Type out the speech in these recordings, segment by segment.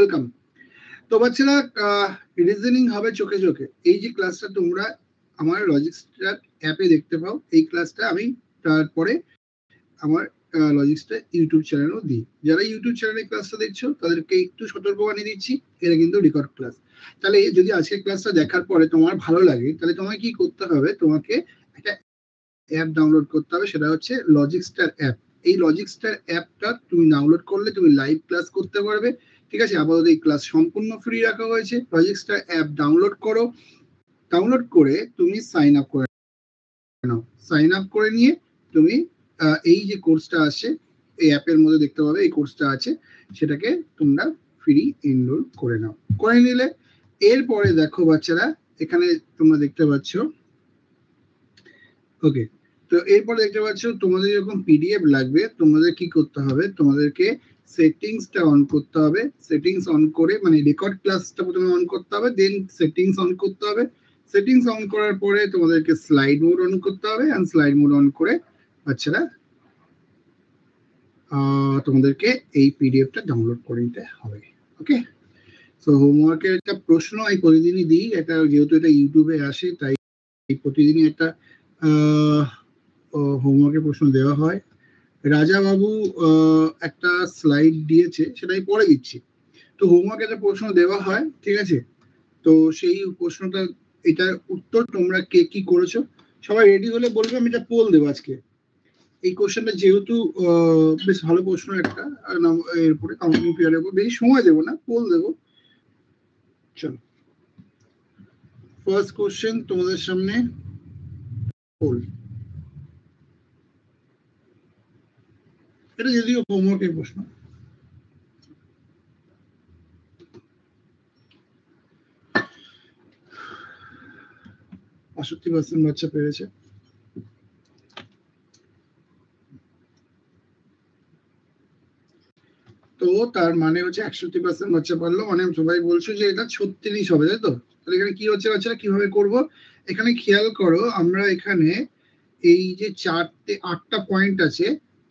Welcome. তো বাচ্চারা reasoning হবে চোখে চোখে। এই যে ক্লাসটা তোমরা আমার লজিক্সটার অ্যাপে দেখতে পাও, এই ক্লাসটা আমি তারপরে আমার লজিক্সটা ইউটিউব চ্যানেলও দিই। যারা ইউটিউব চ্যানেলে ক্লাসটা দেখছো তাদেরকে একটু সতর্কবাণী দিচ্ছি, এটা কিন্তু রেকর্ড ক্লাস। তাহলে যদি আজকের ক্লাসটা দেখার পরে তোমার ভালো লাগে, তাহলে তোমাকে কি করতে হবে, তোমাকে একটা অ্যাপ ডাউনলোড করতে হবে, সেটা হচ্ছে লজিক্সটার অ্যাপ। এই লজিক্সটার অ্যাপটা তুমি ডাউনলোড করলে তুমি লাইভ ক্লাস করতে পারবে। ঠিক আছে, আপাতত এই ক্লাস সম্পূর্ণ ফ্রি রাখা হয়েছে। লজিক্সটার অ্যাপ ডাউনলোড করো, ডাউনলোড করে তুমি সাইন আপ করে নাও। সাইন আপ করে নিয়ে তুমি এই যে কোর্সটা আছে এই অ্যাপের মধ্যে দেখতে পাবে, এই কোর্সটা আছে, সেটাকে তোমরা ফ্রি এনরোল করে নাও। করে নিলে এরপরে দেখো বাচ্চারা, এখানে তোমরা দেখতে পাচ্ছ, ওকে, তো এরপর দেখতে পাচ্ছ তোমাদের যখন পিডিএফ লাগবে তোমাদের কি করতে হবে, তোমাদেরকে সেটিংসটা অন করতে হবে। সেটিংস অন করে, মানে রেকর্ড ক্লাসটা প্রথমে অন করতে হবে, দেন সেটিংস অন করতে হবে। সেটিংস অন করার পরে তোমাদেরকে স্লাইড মোড অন করতে হবে, এন্ড স্লাইড মোড অন করে বাচ্চারা তোমাদেরকে এই পিডিএফটা ডাউনলোড করে নিতে হবে। ওকে, তো হোমওয়ার্কের একটা প্রশ্ন আমি প্রতিদিনই দিই, এটা যেহেতু এটা ইউটিউবে আসে তাই প্রতিদিনই একটা হোমওয়ার্কের প্রশ্ন দেওয়া হয়। রাজা বাবু একটা স্লাইড দিয়েছে, সেটাই পরে দিচ্ছি। তো হোমওয়ার্কে একটা প্রশ্ন দেওয়া হয়, ঠিক আছে, তো সেই প্রশ্নটা, এটার উত্তর তোমরা কে কি করেছো সবাই রেডি হলে বলবে, আমি এটা পোল দেবো আজকে। এই কোশ্চেনটা যেহেতু বেশ ভালো প্রশ্ন একটা, এরপরে কাউন্টিং পিরিয়ডের উপর বেশি সময় দেবো না, পোল দেবো। চলো, ফার্স্ট কোশ্চেন তোমাদের সামনে পোল। এটা যদিও হোমওয়ার্কের প্রশ্ন। %, বাচ্চা পেরেছে। তো তার মানে হচ্ছে 61% বাচ্চা পারলো, মানে সবাই বলছো যে এটা 36 হবে, তাই তো? তাহলে এখানে কি হচ্ছে বাচ্চারা, কিভাবে করব? এখানে খেয়াল করো, আমরা এখানে এই যে 8টা পয়েন্ট আছে,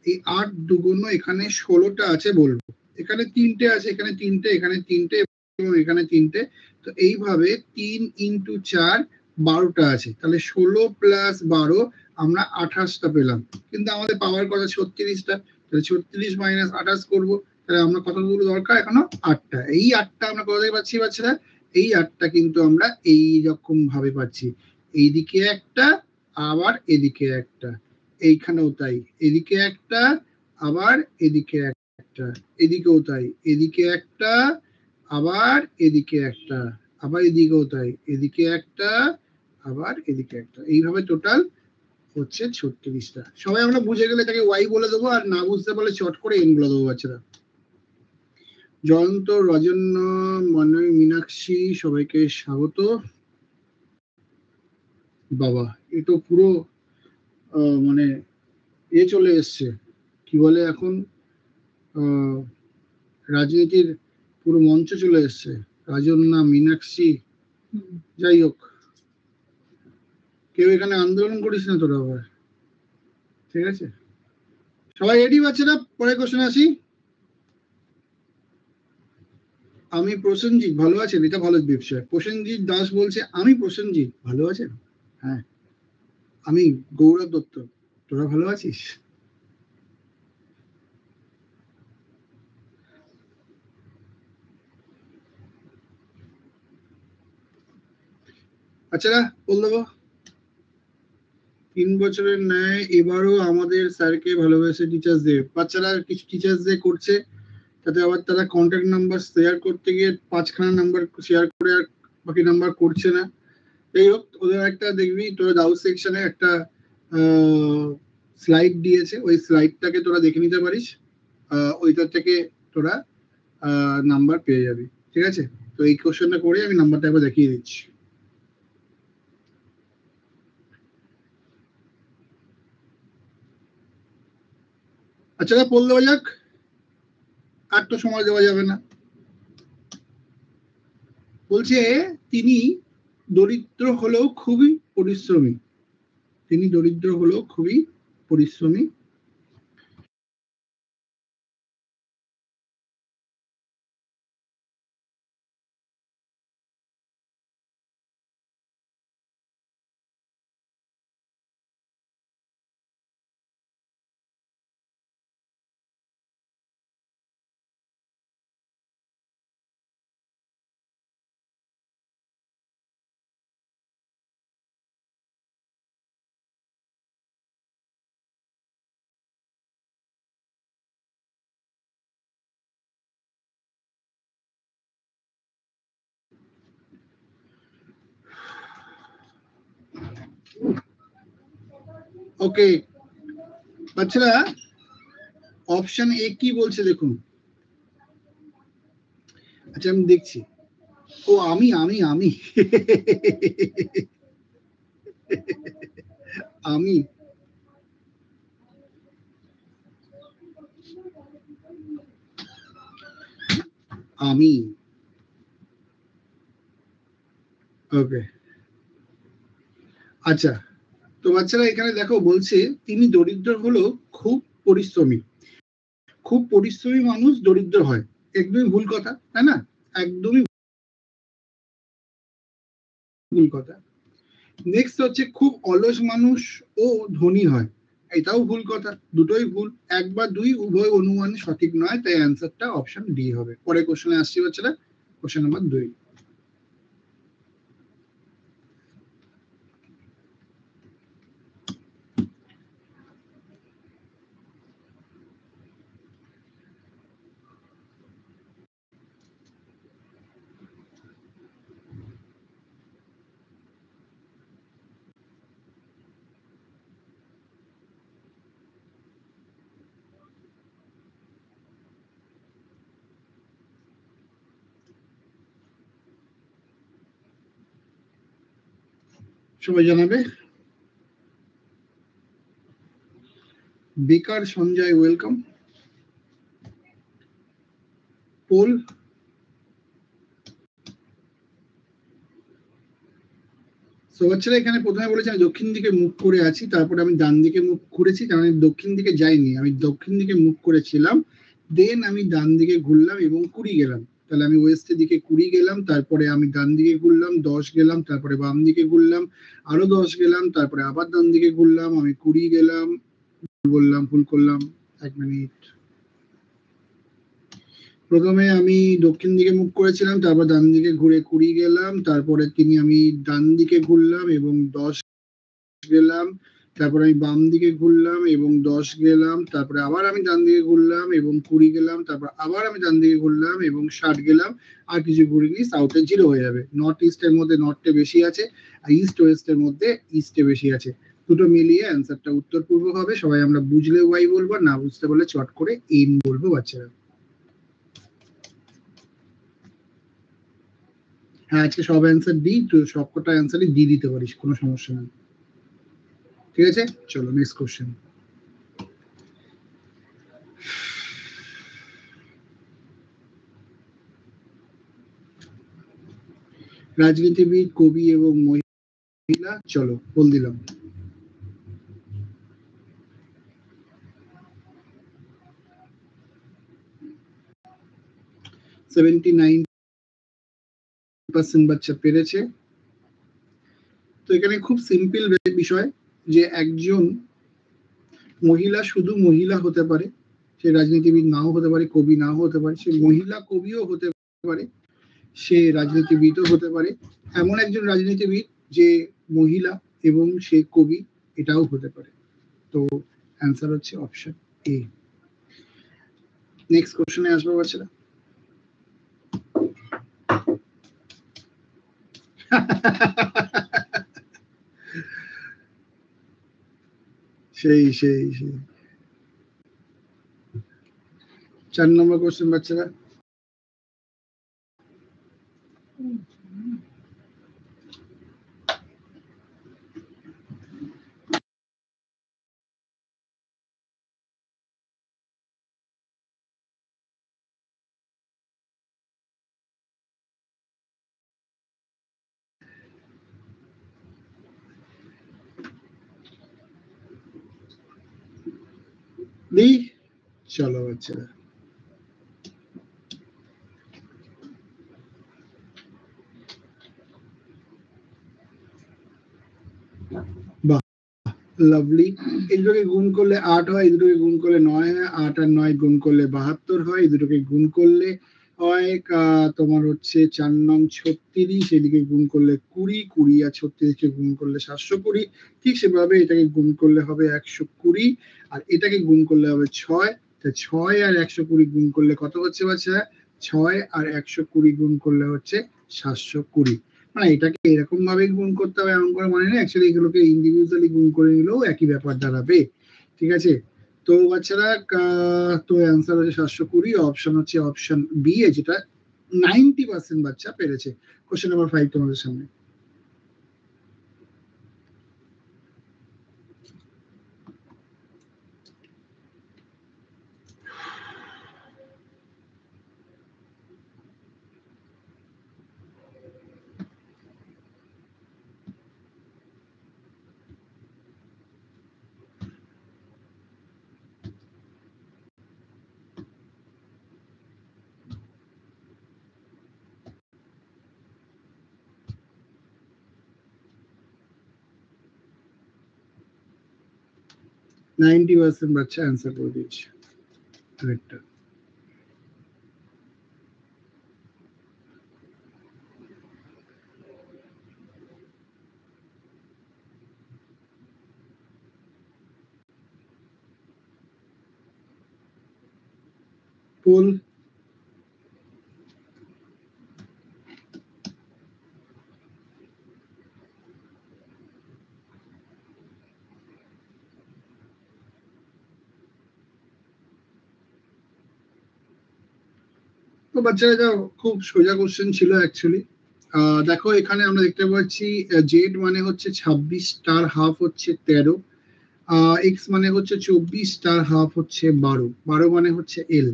এই 8 দুগুণ এখানে 16টা আছে বলবো। এখানে 3টে আছে, এখানে 3টে, এখানে 3টে এবং এখানে 3টে। তো এইভাবে 3 × 4 12টা আছে। তাহলে 16 + 12 আমরা 28টা পেলাম, কিন্তু আমাদের পাওয়ার কথা 36টা। তাহলে 36 - 28 করবো। তাহলে আমরা কতগুলো দরকার, এখনো 8টা। এই 8টা আমরা কোথা থেকে পাচ্ছি বাচ্চারা? এই 8টা কিন্তু আমরা এই রকম ভাবে পাচ্ছি, এইদিকে একটা, আবার এদিকে একটা, এইখানেও তাই, এদিকে একটা, আবার এদিকে একটা, এদিকেও তাই, এদিকে একটা, আবার এদিকে একটা, আবার এদিকেও তাই, এদিকে একটা, আবার এদিকে একটা, এইভাবে টোটাল হচ্ছে 36টা। সবাই আমরা বুঝে গেলে এটাকে ওয়াই বলে দেবো, আর না বুঝতে পারলে চট করে এন বলে দেবো বাচ্চারা। জয়ন্ত, রজন্য, মনয়, মীনাক্ষী, সবাইকে স্বাগত। বাবা, এ তো পুরো মানে চলে এসছে, কি বলে এখন, রাজনীতির পুরো মঞ্চ চলে এসছে। রাজন্যা, মীনাক্ষী, যাই হোক, কেউ এখানে আন্দোলন করিস না তোরা আবার, ঠিক আছে? সবাই রেডি বাচ্চারা? পরে কোশ্চেন আসি। আমি প্রসেনজিৎ, ভালো আছেন? এটা ভালো বিষয়। প্রসেনজিৎ দাস বলছে, আমি প্রসেনজিৎ, ভালো আছেন? হ্যাঁ, আমি গৌরব দত্ত, তোরা ভালো আছিস? বাচ্চারা বল দেবো। 3 বছরের ন্যায় এবারও আমাদের স্যারকে ভালোবেসে টিচার্স ডে। বাচ্চারা কিছু টিচার্স ডে করছে, তাতে আবার তারা কন্ট্যাক্ট নাম্বার শেয়ার করতে গিয়ে 5খানা নাম্বার শেয়ার করে আর বাকি নাম্বার করছে না। যাই হোক, ওদের একটা দেখবি তোরা ডাউট সেকশনে একটা স্লাইড দিয়েছে, ওই স্লাইডটাকে তোরা দেখে নিতে পারিস, ওইটার থেকে তোরা নাম্বার পেয়ে যাবি, ঠিক আছে? তো এই কোশ্চেনটা করে আমি নাম্বারটা একবার দেখিয়ে দিচ্ছি। আচ্ছা, পড়ে দেওয়া যাক, আর তো সময় দেওয়া যাবে না। বলছে তিনি দরিদ্র হলেও খুবই পরিশ্রমী, তিনি দরিদ্র হলেও খুবই পরিশ্রমী। ওকে বাচ্চারা, অপশন এ কি বলছে দেখুন। আচ্ছা আমি দেখছি। ও আমি আমি আমি আমি আমি ওকে আচ্ছা, তো বাচ্চারা এখানে দেখো বলছে তিনি দরিদ্র হলো খুব পরিশ্রমী। খুব পরিশ্রমী মানুষ দরিদ্র হয়, একদমই ভুল কথা, তাই না? একদমই ভুল কথা। নেক্সট হচ্ছে খুব অলস মানুষ ও ধনী হয়, এটাও ভুল কথা, দুটোই ভুল। এক বা দুই উভয় অনুমান সঠিক নয়, তাই অ্যান্সারটা অপশন ডি হবে। পরে কোশ্চেনে আসছি বাচ্চারা, কোশ্চেন নাম্বার 2। সবাই জানাবে। বেকার সঞ্জয় ওয়েলকাম। পোল বাচ্চারা এখানে প্রথমে বলেছে আমি দক্ষিণ দিকে মুখ করে আছি, তারপরে আমি ডান দিকে মুখ করেছি, কারণ আমি দক্ষিণ দিকে যাইনি, আমি দক্ষিণ দিকে মুখ করেছিলাম, দেন আমি ডান দিকে ঘুরলাম এবং 20 গেলাম। তাহলে আমি ওয়েস্টের দিকে 20 গেলাম, তারপরে আমি ডান দিকে ঘুরলাম 10 গেলাম, তারপরে বাম দিকে ঘুরলাম আরো 10 গেলাম, তারপরে আবার ডান দিকে ঘুরলাম, আমি 20 গেলাম। বললাম ভুল করলাম, 1 মিনিট। প্রথমে আমি দক্ষিণ দিকে মুখ করেছিলাম, তারপর ডান দিকে ঘুরে 20 গেলাম, তারপরে আমি ডান দিকে ঘুরলাম এবং 10 গেলাম, তারপরে আমি বাম দিকে ঘুরলাম এবং 10 গেলাম, তারপরে আবার আমি ডান দিকে ঘুরলাম এবং 20 গেলাম, তারপর আবার আমি ডান দিকে ঘুরলাম এবং 60 গেলাম। আর কিছু ঘুরিনি, সাউথে 0 হয়ে যাবে। নর্থ ইস্টের মধ্যে নর্থে বেশি আছে, আর ইস্ট ওয়েস্টের মধ্যে ইস্টে বেশি আছে। দুটো মিলিয়ে অ্যান্সারটা উত্তর পূর্ব হবে। সবাই আমরা বুঝলে ওয়াই বলবো, না বুঝতে বলে চট করে এন বলবো বাচ্চারা। হ্যাঁ আজকে সব অ্যান্সার দিই, তো সবকটা অ্যান্সারই দিয়ে দিতে পারিস, কোনো সমস্যা নেই। ঠিক আছে, চলো নেক্সট কোশ্চেন। রাজনীতিবিদ, কবি এবং মহিলা, চলো বল দিলাম। বাচ্চা পেরেছে। তো এখানে খুব সিম্পল বিষয় যে একজন মহিলা শুধু মহিলা হতে পারে, সে রাজনীতিবিদ নাও হতে পারে, কবি নাও হতে পারে, সে মহিলা কবিও হতে পারে, সে রাজনীতিবিদও হতে পারে। এমন একজন রাজনীতিবিদ যে মহিলা এবং সে কবি, এটাও হতে পারে। তো অ্যান্সার হচ্ছে অপশন এ। নেক্সট কোশ্চেনে আসবো বাচ্চারা। সেই সেই সেই 4 নম্বর কোশ্চেন বাচ্চারা। চলো বাচ্চারা, বাহ লাভলি। এই দুটোকে গুণ করলে 8 হয়, এই দুটোকে গুণ করলে 9 হয়, 8 আর 9 গুণ করলে 72 হয়, এই দুটোকে গুণ করলে হয় তোমার হচ্ছে 4 নং 36, এদিকে গুণ করলে 20, 20 আর 36কে গুণ করলে 720। ঠিক সেভাবে এটাকে গুণ করলে হবে 120, আর এটাকে গুণ করলে হবে 6। 6 আর 120 গুণ করলে কত হচ্ছে বাচ্চা? 6 আর 120 গুণ করলে হচ্ছে 720। মানে এটাকে এরকম ভাবে গুণ করতে হবে এমন করে মানে না, অ্যাকচুয়ালি এগুলোকে ইন্ডিভিজুয়ালি গুণ করে নিলেও একই ব্যাপার দাঁড়াবে। ঠিক আছে, তো বাচ্চারা তো অ্যান্সার হচ্ছে 720, অপশন হচ্ছে অপশন বি এ, যেটা 90% বাচ্চা পেরেছে। কোশ্চেন নাম্বার 5 তোমাদের সামনে। নাইনটি পার্সেন্ট বাচ্চা অ্যান্সার করে দিয়েছে কারেক্ট। পোল তো বাচ্চারা এটা খুব সোজা কোশ্চেন ছিল অ্যাকচুয়ালি। দেখো এখানে আমরা দেখতে পাচ্ছি জেড মানে হচ্ছে 26, তার হাফ হচ্ছে 13, এক্স মানে হচ্ছে 24, তার হাফ হচ্ছে 12, 12 মানে হচ্ছে এল।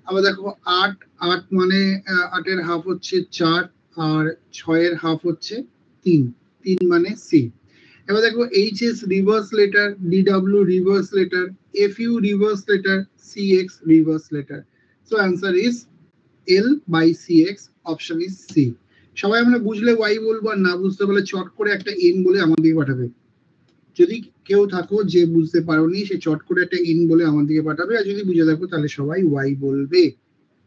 আবার দেখো 8, 8 মানে 8-এর হাফ হচ্ছে 4, আর 6-এর হাফ হচ্ছে 3, 3 মানে সি। এবার দেখো H S reverse letter, DW reverse letter, F U reverse letter, C X reverse letter. So answer is L by C X, option is C. সবাই আমরা বুঝলে ওয়াই বলবো, আর না বুঝতে পারলে চট করে একটা এন বলে আমার দিকে পাঠাবে। যদি কেউ থাকো যে বুঝতে পারোনি, সে চট করে একটা এন বলে আমার দিকে পাঠাবে, আর যদি বুঝে থাকো তাহলে সবাই ওয়াই বলবে।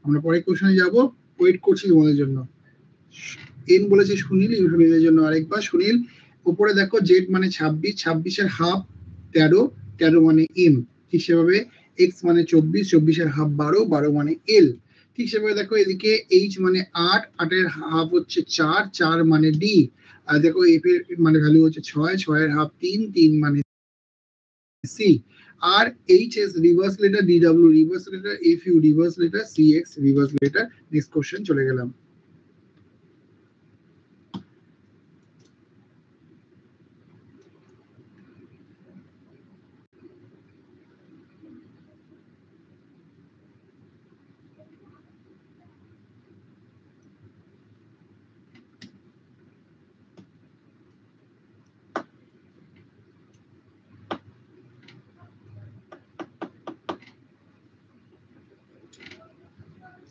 আমরা পরে কোশ্চেনে যাব, ওয়েট করছি তোমাদের জন্য। এন বলেছে সুনীল, সুনীলের জন্য আরেকবার। সুনীল, উপরে দেখো জেড মানে 26, 26-এর হাফ 13, 13 মানে এম। ঠিক সেভাবে এক্স মানে 24, 24-এর হাফ 12, 12 মানে এল। ঠিক সেভাবে দেখো এদিকে এইচ মানে 8, 8-এর হাফ হচ্ছে 4, 4 মানে ডি। আর দেখো এফ এর মানে ভ্যালু হচ্ছে 6, 6-এর হাফ 3, 3 মানে সি। আর H S reverse letter, DW reverse letter, F U reverse letter, C X reverse letter. Next question চলে গেলাম।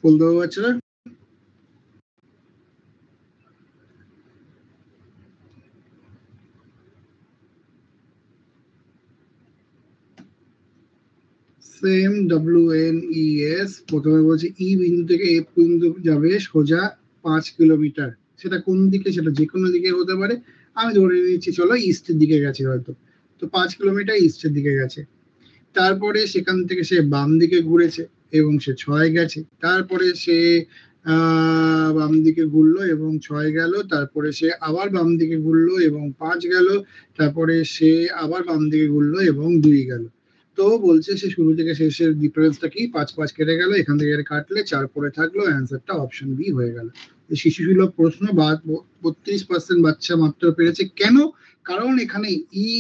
বলতে হবে বাচ্চারা? Same, W N E S. প্রথমে বলছে ই বিন্দু থেকে এফ পর্যন্ত যাবে সোজা 5 কিলোমিটার। সেটা কোন দিকে? সেটা যে কোনো দিকে হতে পারে। আমি ধরে নিচ্ছি চলো ইস্টের দিকে গেছে হয়তো। তো 5 কিলোমিটার ইস্টের দিকে গেছে। তারপরে সেখান থেকে সে বাম দিকে ঘুরেছে এবং সে 6 গেছে। তারপরে সে বাম দিকে ঘুরলো এবং 6 গেল। তারপরে সে আবার বাম দিকে ঘুরলো এবং 5 গেল। তারপরে সে আবার বাম দিকে ঘুরলো এবং 2 গেল। তো বলছে সে শুরু থেকে শেষের ডিফারেন্সটা কি? 5 5 কেটে গেল, এখান থেকে কাটলে 4 পরে থাকলো, অ্যান্সারটা অপশন বি হয়ে গেল। শিশু সুলভ প্রশ্ন, 32% বাচ্চা মাত্র পেরেছে। কেন? কারণ এখানে ই,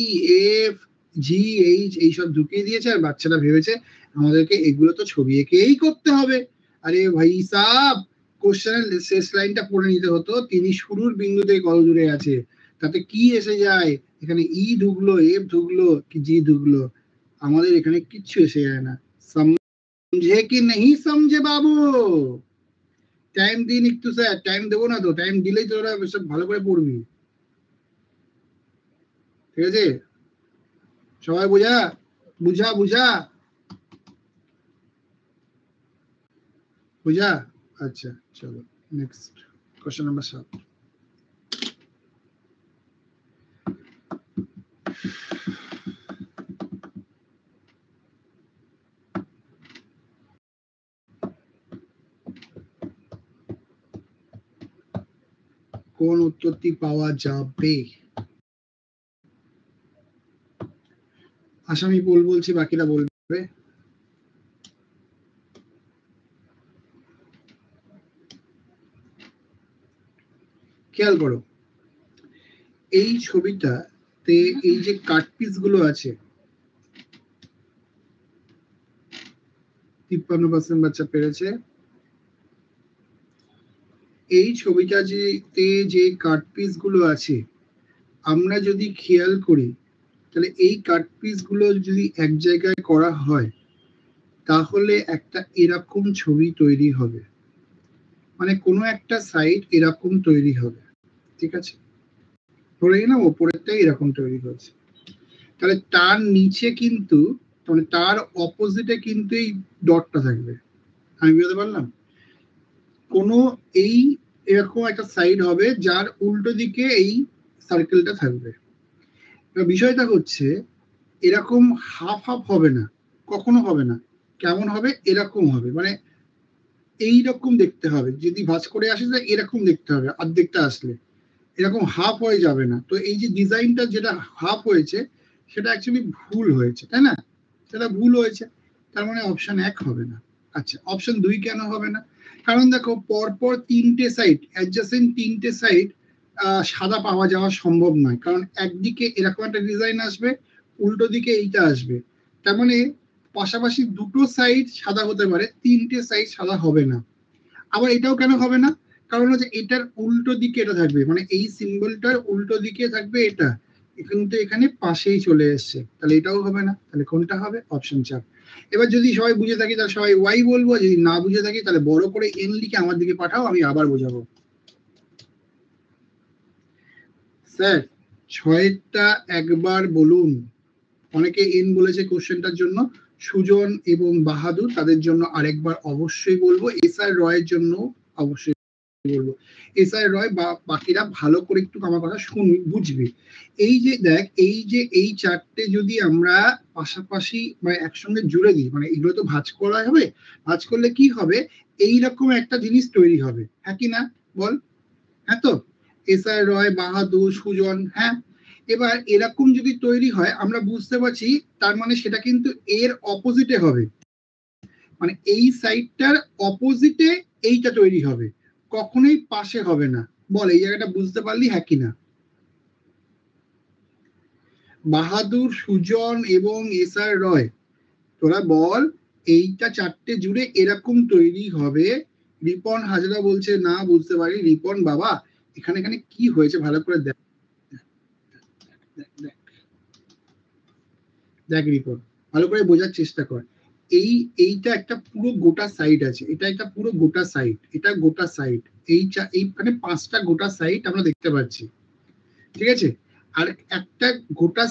এফ, জি, এইচ এইসব ঢুকিয়ে দিয়েছে, আর বাচ্চারা ভেবেছে আমাদেরকে এগুলো তো ছবি এঁকেই করতে হবে। আরে ভাই সাব, কোশ্চেনের শেষ লাইনটা পড়ে নিতে হতো, তিনি শুরুর বিন্দু থেকে কত দূরে আছে, তাতে কি এসে যায়? এখানে ই ঢুকলো, এফ ঢুকলো, কি জি ঢুকলো, আমাদের এখানে কিচ্ছু এসে যায় না। সমঝে কি নেই সমঝে বাবু? টাইম দিন একটু স্যার। টাইম দেবো না তো? টাইম দিলেই তো ওরা সব ভালো করে পড়বি। ঠিক আছে, সবাই বোঝা? বুঝা বুঝা বুঝা? আচ্ছা চলো নেক্সট কোশ্চেন নাম্বার 7। কোন উত্তরটি পাওয়া যাবে? আসামি বলছি, বাকিরা বলবে। খেয়াল করো এই ছবিটাতে এই যে কাট পিস গুলো আছে, 53% বাচ্চা পেরেছে। এই ছবিটা যে কাট পিস গুলো আছে, আমরা যদি খেয়াল করি তাহলে এই কাট পিস গুলো যদি এক জায়গায় করা হয় তাহলে একটা এরকম ছবি তৈরি হবে, মানে কোনো একটা সাইড এরকম তৈরি হবে। ঠিক আছে, ধরে না ওপরেরটাই এরকম তৈরি হয়েছে, তাহলে তার নিচে কিন্তু মানে তার অপোজিটে কিন্তু এই ডটটা থাকবে। আমি বুঝতে পারলাম? কোনো এই এরকম একটা সাইড হবে যার উল্টো দিকে এই সার্কেলটা থাকবে। বিষয়টা হচ্ছে এরকম হাফ হাফ হবে না, কখনো হবে না। কেমন হবে? এরকম হবে, মানে এইরকম দেখতে হবে। যদি ভাঁজ করে আসে এরকম দেখতে হবে, অর্ধেকটা আসলে এরকম হাফ হয়ে যাবে না। তো এই যে ডিজাইনটা যেটা হাফ হয়েছে সেটা অ্যাকচুয়ালি ভুল হয়েছে, তাই না? সেটা ভুল হয়েছে, তার মানে অপশন 1 হবে না। আচ্ছা, অপশন 2 কেন হবে না? কারণ দেখো পরপর তিনটে সাইড, অ্যাডজাসেন্ট তিনটে সাইড সাদা পাওয়া যাওয়া সম্ভব নয়, কারণ একদিকে এরকম একটা ডিজাইন আসবে, উল্টো দিকে এইটা আসবে। তার মানে পাশাপাশি দুটো সাইড সাদা হতে পারে, তিনটে সাইড সাদা হবে না। আবার এটাও কেন হবে না? কারণ হচ্ছে এটার উল্টো দিকে এটা থাকবে, মানে এই সিম্বলটার উল্টো দিকে থাকবে এটা, কিন্তু এখানে পাশেই চলে এসছে, তাহলে এটাও হবে না। তাহলে কোনটা হবে? অপশন 4। এবার যদি সবাই বুঝে থাকি তাহলে সবাই ওয়াই বলবো, যদি না বুঝে থাকি তাহলে বড় করে এন লিখে আমার দিকে পাঠাও, আমি আবার বোঝাবো। স্যার 6টা একবার বলুন। অনেকে এন বলেছে কোশ্চেনটার জন্য। সুজন এবং বাহাদুর তাদের জন্য আরেকবার অবশ্যই বলবো, এস আর রয়ের জন্য অবশ্যই বলবো। এস আর রয় বা বাকিরা ভালো করে একটু আমার কথা শুনবি, বুঝবি। এই যে দেখ, এই যে এই চারটে যদি আমরা পাশাপাশি মানে একসঙ্গে জুড়ে দিই, মানে এগুলো তো ভাঁজ করা হবে, ভাঁজ করলে কি হবে? এইরকম একটা জিনিস তৈরি হবে, হ্যাঁ কি না বল? হ্যাঁ তো, এস আর রয়, বাহাদুর, সুজন, হ্যাঁ। এবার এরকম যদি তৈরি হয় আমরা বুঝতে পারছি তার মানে সেটা কিন্তু এর অপোজিটে হবে, মানে এই সাইডটার অপোজিটে এইটা তৈরি হবে, কখনোই পাশে হবে না। বল এই জায়গাটা বুঝতে পারলি, হ্যাঁ কিনা? বাহাদুর, সুজন এবং এস আর রয়, তোরা বল এইটা চারটে জুড়ে এরকম তৈরি হবে। রিপন হাজরা বলছে না বুঝতে পারি। রিপন বাবা এখানে এখানে কি হয়েছে ভালো করে দেখ, দেখ রিপন ভালো করে বোঝার চেষ্টা কর। এইটা একটা পুরো গোটা সাইড আছে, এটা একটা পুরো গোটা সাইড, এটা গোটা সাইড, এইখানে 5টা গোটা সাইড আমরা দেখতে পাচ্ছি। ঠিক আছে, আর একটা গোটা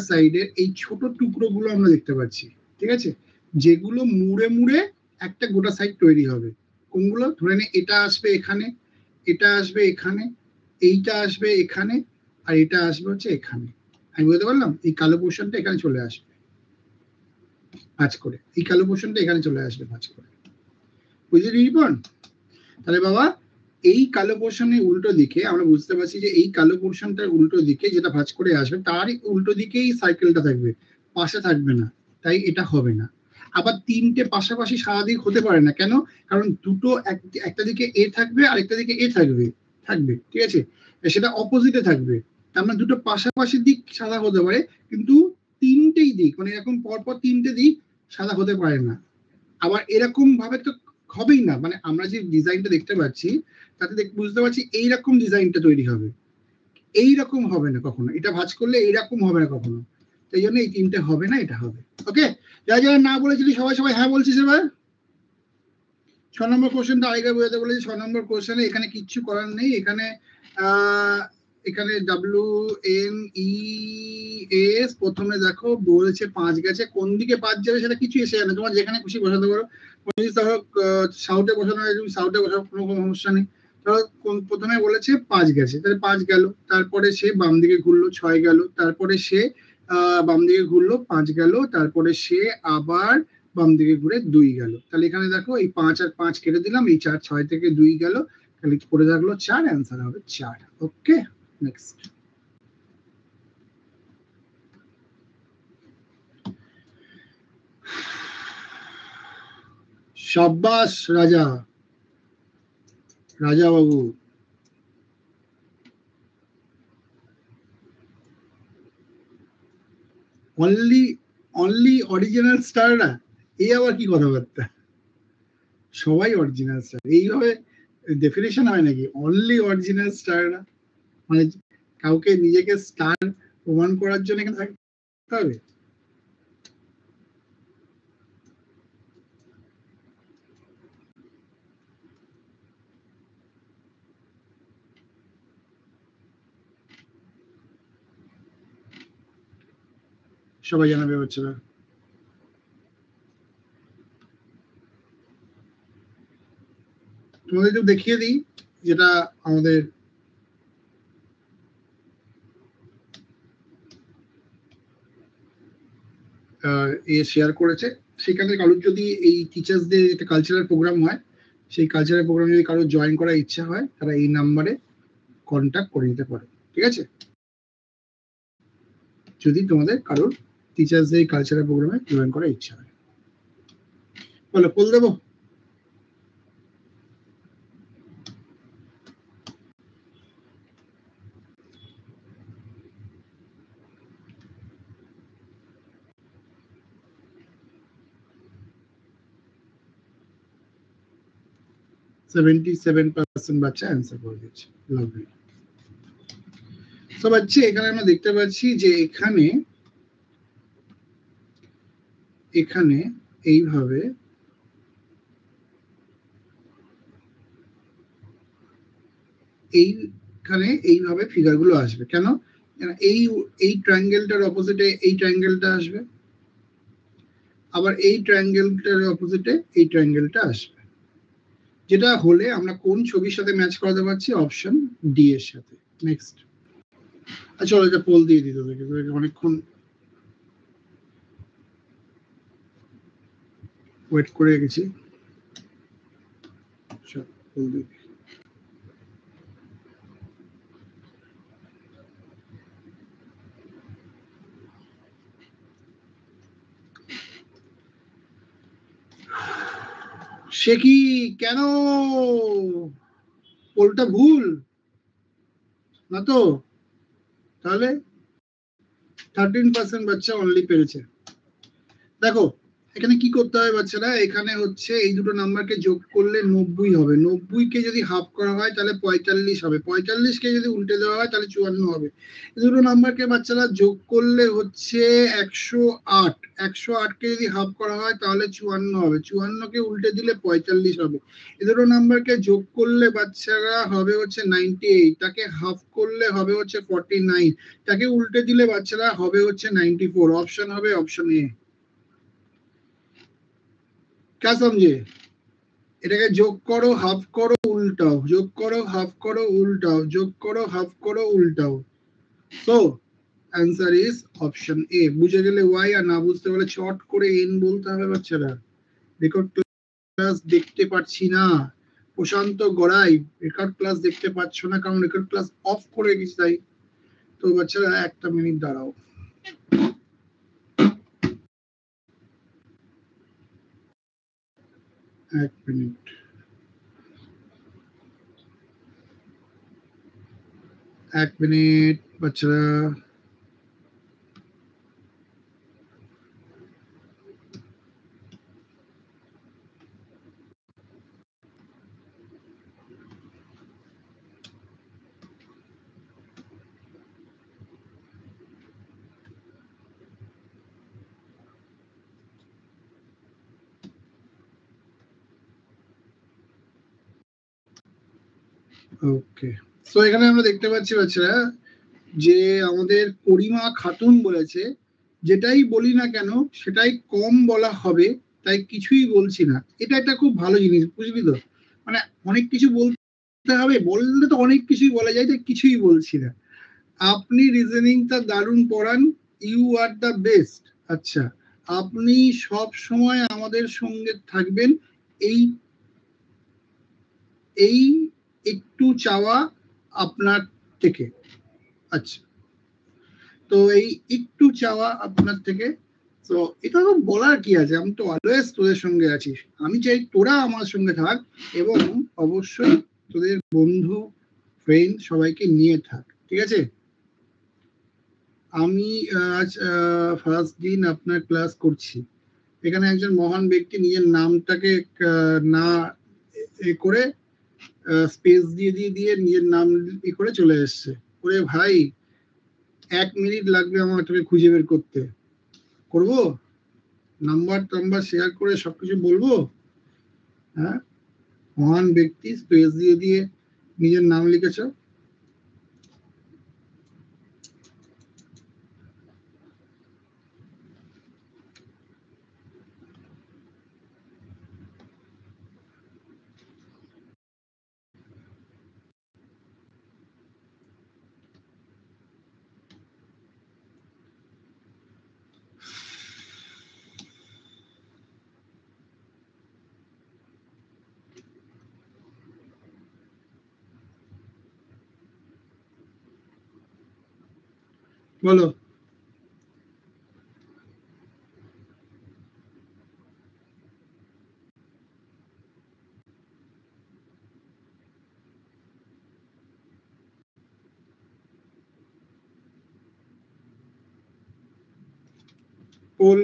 সাইডের এই ছোট টুকরোগুলো আমরা দেখতে পাচ্ছি। ঠিক আছে, যেগুলো মুড়ে মুড়ে একটা গোটা সাইড তৈরি হবে। কোনগুলো? ধরে নে এটা আসবে এখানে, এটা আসবে এখানে, এইটা আসবে এখানে, আর এটা আসবে হচ্ছে এখানে। আমি বুঝতে পারলাম? এই কালো পোর্শনটা এখানে চলে আসবে ভাঁজ করে, এই কালো পোর্শনটা এখানে চলে আসবে ভাঁজ করে। বুঝলি রিপন? তাহলে বাবা এই কালো পোর্শনের উল্টো দিকে আমরা বুঝতে পারছি যে এই কালো পোর্শনটার উল্টো দিকে যেটা ভাঁজ করে আসবে তার উল্টো দিকেই সাইকেলটা থাকবে, পাশে থাকবে না, তাই এটা হবে না। আবার তিনটে পাশাপাশি সারাদিক হতে পারে না, কেন? কারণ দুটো একটা দিকে এ থাকবে আর একটা দিকে এ থাকবে, ঠিক আছে, সেটা অপোজিটে থাকবে। তার মানে দুটো পাশাপাশি দিক সাদা হতে পারে, কিন্তু তিনটেই দিক মানে এরকম পরপর তিনটে দিক সাদা হতে পারে না। আবার এরকম ভাবে তো হবেই না, মানে আমরা যে ডিজাইনটা দেখতে পাচ্ছি তাতে বুঝতে পারছি এইরকম ডিজাইনটা তৈরি হবে, এইরকম হবে না কখনো, এটা ভাঁজ করলে এইরকম হবে না কখনো। তাই জন্য এই তিনটে হবে না, এটা হবে। ওকে, যারা যারা না বলেছিলি সবাই সবাই হ্যাঁ বলছিস এবার। 6 নম্বর কোশ্চেনটা আগে বোঝাতে বলেছি। 6 নম্বর কোশ্চেনে এখানে কিচ্ছু করার নেই, এখানে এখানে WNES প্রথমে দেখো বলেছে 5 গেছে, কোন দিকে 5 যাবে সেটা কিছু এসে যাবে, তোমার যেখানে খুশি বসাতে পারো। সাউথে বসানো হয় তুমি সাউথে বসাও, কোনো সমস্যা নেই। ধরো প্রথমে বলেছে 5 গেছে, তাহলে 5 গেল, তারপরে সে বাম দিকে ঘুরলো 6 গেল, তারপরে সে বাম দিকে ঘুরলো 5 গেল, তারপরে সে আবার বাম দিকে ঘুরে 2 গেল। তাহলে এখানে দেখো এই 5 আর 5 কেটে দিলাম, এই 4 6 থেকে 2 গেল, খালি পড়ে থাকলো 4, অ্যান্সার হবে 4। ওকে, নেক্সট। শাবাশ রাজা, রাজা বাবু। অনলি অরিজিনাল স্টাররা, এই আবার কি কথাবার্তা? সবাই অরিজিনাল স্টার, এইভাবে ডেফিনেশন হয় নাকি? অনলি অরিজিনাল স্টাররা মানে কাউকে নিজেকে স্টার প্রমাণ করার জন্য এখানে থাকতে হবে? সবাই জানাবে হচ্ছে না। তোমাদের একটু দেখিয়ে দিই যেটা আমাদের শেয়ার করেছে। সেখানে কারোর যদি এই টিচার্সদের একটা কালচারাল প্রোগ্রাম হয়, সেই কালচারাল প্রোগ্রামে যদি কারোর জয়েন করার ইচ্ছা হয়, তারা এই নাম্বারে কন্ট্যাক্ট করে নিতে পারে। ঠিক আছে, যদি তোমাদের কারোর টিচার্সদের কালচারাল প্রোগ্রামে জয়েন করার ইচ্ছা হয়। বলো, পোল দেবো? বাচ্চা অ্যান্সার করে দিচ্ছে। লাভলি। তো বাচ্চা এখানে আমরা দেখতে পাচ্ছি যে এখানে এইভাবে এইভাবে ফিগারগুলো আসবে। কেন? এই ট্রায়াঙ্গেলটার অপোজিটে এই ট্রায়াঙ্গেলটা আসবে, আবার এই ট্রায়াঙ্গেলটার অপোজিটে এই ট্রায়াঙ্গেলটা আসবে, যেটা হলে আমরা কোন ছবির সাথে ম্যাচ করাতে পারছি? অপশন ডি এর সাথে। নেক্সট। আচ্ছা, এটা পোল দিয়ে দিতে হবে, অনেকক্ষণ ওয়েট করে গেছি। পোল দিয়ে সে কি? কেন পোলটা ভুল না তো? তাহলে 13% বাচ্চা অনলি পেরেছে। দেখো এখানে কি করতে হবে বাচ্চারা, এখানে হচ্ছে এই দুটো নাম্বারকে যোগ করলে 90 হবে, 90কে যদি হাফ করা হয় তাহলে 45 হবে, 45কে যদি উল্টে দেওয়া হয় তাহলে 54 হবে। এই দুটো নাম্বারকে বাচ্চারা যোগ করলে হচ্ছে 108, 108কে যদি হাফ করা হয় তাহলে 54 হবে, 54কে উল্টে দিলে 45 হবে। এই দুটো নাম্বারকে যোগ করলে বাচ্চারা হবে হচ্ছে 98, তাকে হাফ করলে হবে হচ্ছে 49, তাকে উল্টে দিলে বাচ্চারা হবে হচ্ছে 94। অপশন হবে অপশন এ। क्या समझे? এটাকে যোগ করো, হাফ করো, উল্টাও, যোগ করো, হাফ করো, উল্টাও, যোগ করো, হাফ করো, উল্টাও। So answer is option A. বুঝে গেলে ওয়াই, আর না বুঝতে পারলে চট করে এন বলতে হবে বাচ্চারা। রেকর্ড ক্লাস দেখতে পাচ্ছি না, প্রশান্ত গড়াই রেকর্ড ক্লাস দেখতে পাচ্ছ না কারণ রেকর্ড ক্লাস অফ করে গেছি তাই। তো বাচ্চারা একটা মিনিট দাঁড়াও। এক মিনিট, এক মিনিট বাচ্চারা। ওকে, তো এখানে আমরা দেখতে পাচ্ছি বাচ্চারা যে আমাদের করিমা খাতুন বলেছে, যেটাই বলি না কেন সেটাই কম বলা হবে, তাই কিছুই বলছি না। এটা একটা খুব ভালো জিনিস, বুঝলি তো? মানে অনেক কিছু বলতে হবে, বললে তো অনেক কিছুই বলা যায়, তাই কিছুই বলছি না। আপনি রিজনিংটা দারুণ পড়ান, ইউ আর দ্য বেস্ট। আচ্ছা, আপনি সব সময় আমাদের সঙ্গে থাকবেন, এই এই একটু চাওয়া আপনার থেকে। আচ্ছা, তো এই একটু চাওয়া আপনার থেকে, তো এটা তো বলার কি আছে, আমি তো অলওয়েজ তোদের সঙ্গে আছি, আমি চাই তোরা আমার সঙ্গে থাক এবং অবশ্যই তোদের বন্ধু ফ্রেন্ড সবাইকে নিয়ে থাক, ঠিক আছে। আমি আজ ফার্স্ট দিন আপনার ক্লাস করছি, এখানে একজন মহান ব্যক্তি নিজের নামটাকে না এ করে স্পেস দিয়ে দিয়ে দিয়ে নিজের নাম ই করে চলে এসছে। ওরে ভাই, 1 মিনিট লাগবে আমার তোকে খুঁজে বের করতে, করবো নাম্বার টাম্বার শেয়ার করে সবকিছু বলবো? হ্যাঁ, মহান ব্যক্তি স্পেস দিয়ে দিয়ে নিজের নাম লিখেছ। বলো। পোল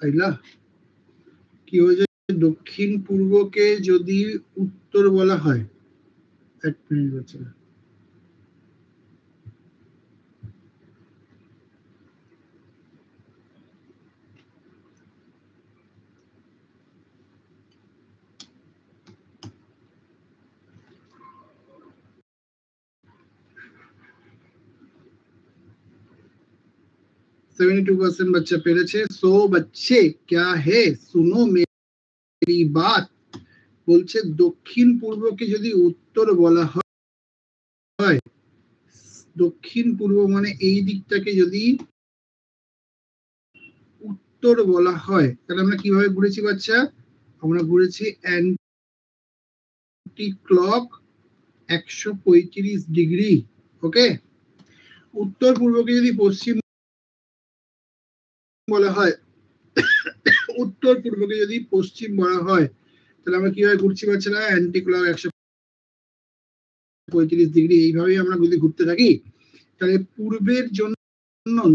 আইলা কি হয়েছে, দক্ষিণ পূর্বকে যদি উত্তর বলা হয়, 1 মিনিট হচ্ছে। 72% बच्चा পেরেছে। सो बच्चे क्या है, सुनो मेरी बात, বলছে দক্ষিণ পূর্বকে যদি উত্তর বলা হয়, দক্ষিণ পূর্ব মানে এই দিকটাকে যদি উত্তর বলা হয়, তাহলে আমরা কিভাবে ঘুরেছি বাচ্চা, আমরা ঘুরেছি অ্যান্টি ক্লক 135 ডিগ্রি। ওকে, উত্তর পূর্বকে যদি পশ্চিম বলা হয়, উত্তর পূর্বকে যদি পশ্চিম বলা হয়, তাহলে আমরা কিভাবে ঘুরছি বাচ্চারা, অ্যান্টি ক্লক 135 ডিগ্রি। এইভাবেই আমরা যদি ঘুরতে থাকি, তাহলে পূর্বের জন্য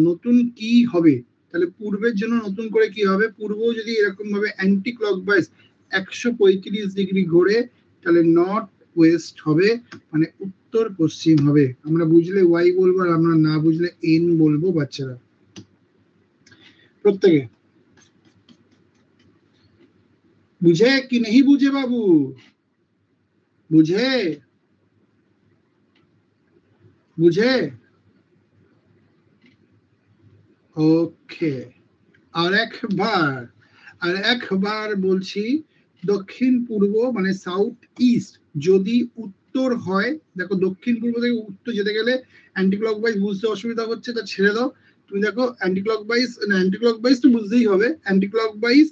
নতুন কি হবে, তাহলে পূর্বের জন্য নতুন করে কি হবে, পূর্ব যদি এরকম ভাবে অ্যান্টি ক্লকওয়াইজ 135 ডিগ্রি ঘোরে, তাহলে নর্থ ওয়েস্ট হবে, মানে উত্তর পশ্চিম হবে। আমরা বুঝলে ওয়াই বলবো, আর আমরা না বুঝলে এন বলবো বাচ্চারা। প্রত্যেকে বুঝে কি नहीं বুঝে বাবু, বুঝে বুঝে ওকে। আর একবার বলছি, দক্ষিণ পূর্ব মানে সাউথ ইস্ট যদি উত্তর হয়, দেখো দক্ষিণ পূর্ব থেকে উত্তর যেতে গেলে অ্যান্টি ক্লকওয়াইজ বুঝতে অসুবিধা হচ্ছে, তা ছেড়ে দাও। তুমি দেখো অ্যান্টি ক্লকওয়াইজ তো বুঝতেই হবে, অ্যান্টি ক্লকওয়াইজ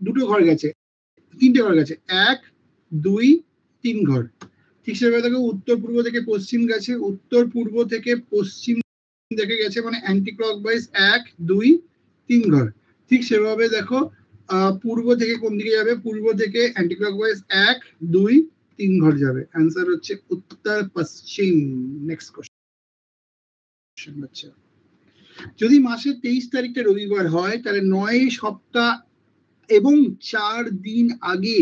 দুটো ঘর গেছে, 3টে ঘর গেছে, 1 2 3 ঘর। ঠিক সেভাবে দেখো উত্তর পূর্ব থেকে পশ্চিম গেছে, উত্তর পূর্ব থেকে পশ্চিম দেখে গেছে, মানে অ্যান্টি ক্লকওয়াইজ 1 2 3 ঘর। ঠিক সেভাবে দেখো পূর্ব থেকে কোন দিকে যাবে, পূর্ব থেকে অ্যান্টি ক্লকওয়াইজ 1 2 3 ঘর যাবে। অ্যান্সার হচ্ছে উত্তর পশ্চিম। নেক্সট কোশ্চেন বাচ্চা, যদি মাসের 23 তারিখটা রবিবার হয়, তাহলে 9 সপ্তাহ এবং 4 দিন আগে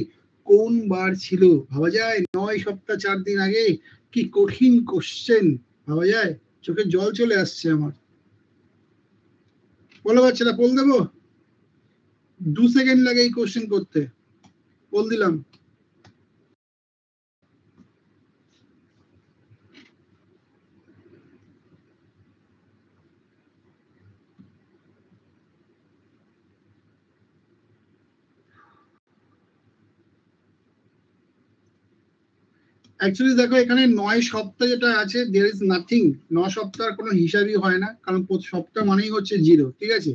কোন বার ছিল, ভাবা যায়? 9 সপ্তাহ 4 দিন আগে, কি কঠিন কোশ্চেন, ভাবা যায়? চোখে জল চলে আসছে আমার। বলো বাচ্চারা, পোল দেবো? 2 সেকেন্ড লাগে এই কোশ্চেন করতে, পোল দিলাম। অ্যাকচুয়ালি দেখো এখানে 9 সপ্তাহ যেটা আছে, দেয়ার ইজ নাথিং, 9 সপ্তাহের কোনো হিসাবই হয় না, কারণ সপ্তাহ মানেই হচ্ছে 0, ঠিক আছে।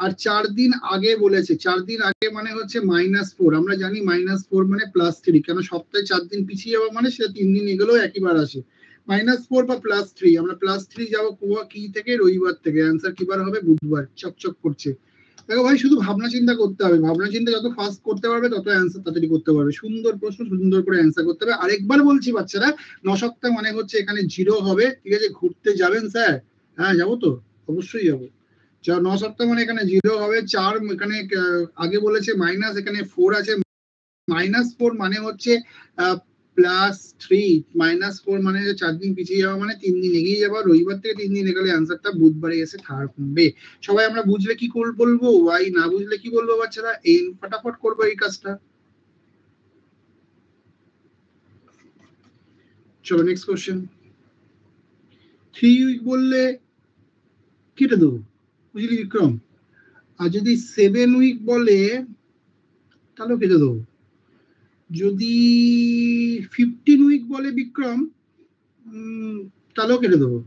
আর 4 দিন আগে বলেছে, 4 দিন আগে মানে হচ্ছে -4। আমরা জানি -4 মানে +3, কেন সপ্তাহে 4 দিন পিছিয়ে যাওয়া মানে সেটা 3 দিন এগোলেও একইবার আসে। -4 বা +3, আমরা +3 যাবো কি থেকে? রবিবার থেকে। অ্যান্সার কিবার হবে? বুধবার। চকচক করছে। দেখো ভাই, শুধু ভাবনা চিন্তা করতে হবে, ভাবনা চিন্তা যত ফাস্ট করতে পারবে তত অ্যান্সার তাড়াতাড়ি করতে পারবে। সুন্দর প্রশ্ন, সুন্দর করে অ্যান্সার করতে হবে। আরেকবার বলছি বাচ্চারা, 9 সপ্তাহ মানে হচ্ছে এখানে 0 হবে, ঠিক আছে? ঘুরতে যাবেন স্যার? হ্যাঁ যাবো তো, অবশ্যই যাবো। 9 সপ্তাহ মানে এখানে 0 হবে, 4 এখানে আগে বলেছে মাইনাস, এখানে 4 আছে। -4 মানে হচ্ছে +3, -4 মানে 4 দিন পিছিয়ে যাওয়া মানে 3 দিন এগিয়ে যাওয়া। রবিবার থেকে 3 দিন এগোলে অ্যান্সারটা বুধবারে এসে থাকবে। সবাই আমরা বুঝলে কি বলবো, ওয়াই না বুঝলে কি বলবো বাচ্চারা? এই ফটাফট করবো এই কাজটা। চলো নেক্সট কোশ্চেন। 3 উইক বললে কেটে দেবো, বুঝলি বিক্রম? আর যদি 7 উইক বলে তাহলেও কেটে দেবো। যদি 15 উইক বলে বিক্রম, তাহলেও কেটে দেবো।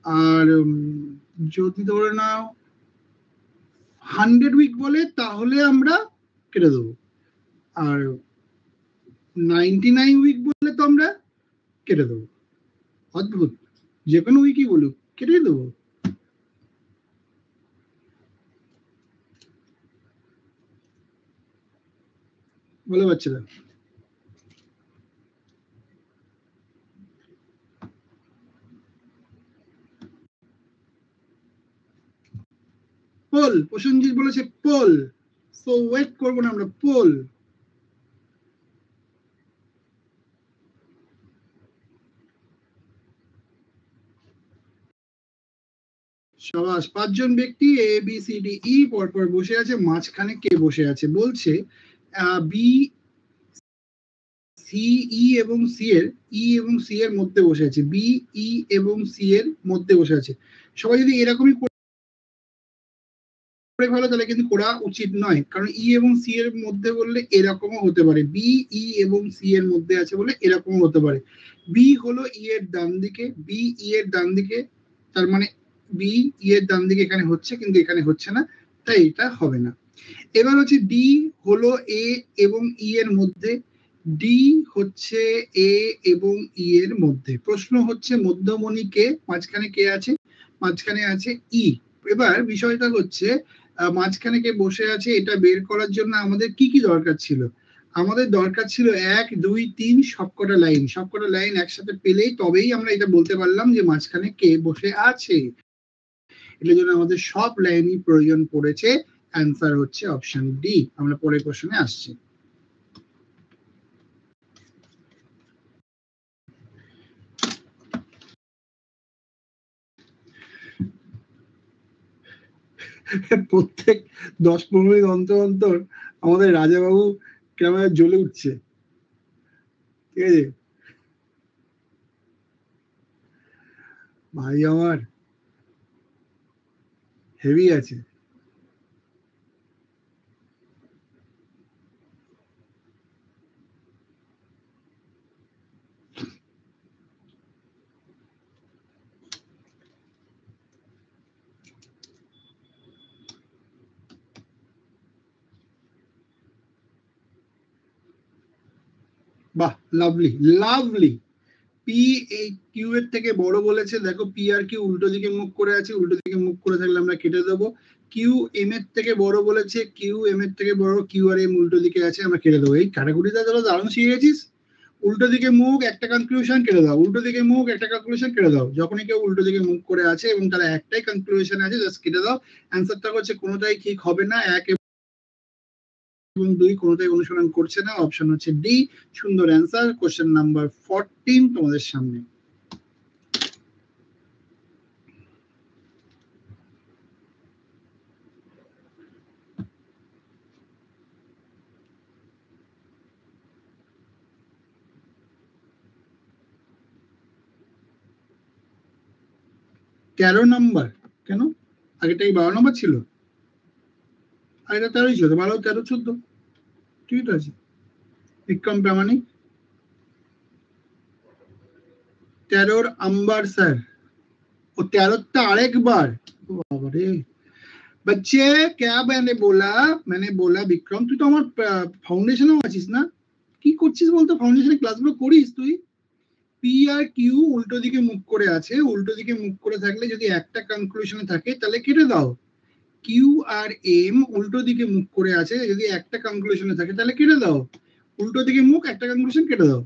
আর যদি ধরে নাও 100 উইক বলে তাহলে আমরা কেটে দেবো। আর 99 উইক বললে তো আমরা কেটে দেবো। অদ্ভুত, যে কোনো উইকই বলুক কেটে দেবো। বলে বাচ্চারা। পোল, প্রসেনজিৎ বলেছে পোল, সো ওয়েট করবো না আমরা, পোল। সাবাস, 5 জন ব্যক্তি A B C D E পরপর বসে আছে, মাঝখানে কে বসে আছে? বলছে বি সি ই এবং সি এর মধ্যে বসে আছে, বি ই এবং সি এর মধ্যে বসে আছে। সবাই যদি এরকমই ভালো, তাহলে কিন্তু করা উচিত নয়, কারণ ই এবং সি এর মধ্যে বললে এরকমও হতে পারে, বি ই এবং সি এর মধ্যে আছে বলে এরকমও হতে পারে। বি হলো ই এর ডান দিকে, বি ই এর ডান দিকে, তার মানে বি ই এর ডান দিকে এখানে হচ্ছে, কিন্তু এখানে হচ্ছে না, তাই এটা হবে না। এবার হচ্ছে ডি হলো এ এবং ই এর মধ্যে, ডি হচ্ছে এ এবং ই এর মধ্যে। প্রশ্ন হচ্ছে মধ্যমণি কে, মাঝখানে কে আছে? মাঝখানে আছে ই। এবার বিষয়টা হচ্ছে মাঝখানে কে বসে আছে, এটা বের করার জন্য আমাদের কি কি দরকার ছিল? আমাদের দরকার ছিল 1 2 3 সবকটা লাইন একসাথে পেলেই তবেই আমরা এটা বলতে পারলাম যে মাঝখানে কে বসে আছে। এটার জন্য আমাদের সব লাইনই প্রয়োজন পড়েছে। অ্যান্সার হচ্ছে অপশন ডি। আমরা পরের কোশ্চেনে আসছি। প্রত্যেক 10-15 মিনিট অন্তর অন্তর আমাদের রাজাবাবু ক্যামেরা জ্বলে উঠছে, ঠিক আছে ভাই, আমার হেভি আছে। বাহ, লাভলি লাভলি। পি এই কিউ এর থেকে বড় বলেছে, দেখো পি আর কিউ উল্টো দিকে মুখ করে আছে, উল্টো দিকে মুখ করে থাকলে আমরা কেটে দেবো। কিউ এম এর থেকে বড় বলেছে, কিউ এম এর থেকে বড়, কিউ আর এম উল্টো দিকে আছে, আমরা কেটে দেবো। এই ক্যাটাগরিটা ধরো দারুণ শিখে গেছিস। উল্টো দিকে মুখ একটা কনক্লুশন কেটে দাও, উল্টো দিকে মুখ একটা কনক্লুশন কেটে দাও। যখনই কেউ উল্টো দিকে মুখ করে আছে এবং তারা একটাই কনক্লুশন আছে, জাস্ট কেটে দাও। অ্যান্সারটা হচ্ছে কোনোটাই ঠিক হবে না, 1 এবং 2 কোনোটাই অনুসরণ করছে না। অপশন হচ্ছে ডি, সুন্দর অ্যান্সার। কোশ্চেন নাম্বার 14 তোমাদের সামনে। তেরো নম্বর কেন? আগেটাই 12 নম্বর ছিল, আর এটা 13ই ছিল, 12 13 14, ঠিক আছে। বিক্রম প্রামাণিক 13 আম্বার স্যার, ও 13টা আরেকবার, বাবারে। बच्चे क्या मैंने बोला বিক্রম তুই তো আমার ফাউন্ডেশনেও আছিস না, কি করছিস বলতো? ফাউন্ডেশনের ক্লাসগুলো করিস তুই? পি আর কিউ উল্টো দিকে মুখ করে আছে, উল্টো দিকে মুখ করে থাকলে যদি একটা কনক্লুশনে থাকে তাহলে কেটে দাও। কিউ আর এম উল্টো দিকে মুখ করে আছে, যদি একটা কনক্লুশনে থাকে তাহলে কেটে দাও। উল্টো দিকে মুখ, একটা কনক্লুশন, কেটে দাও।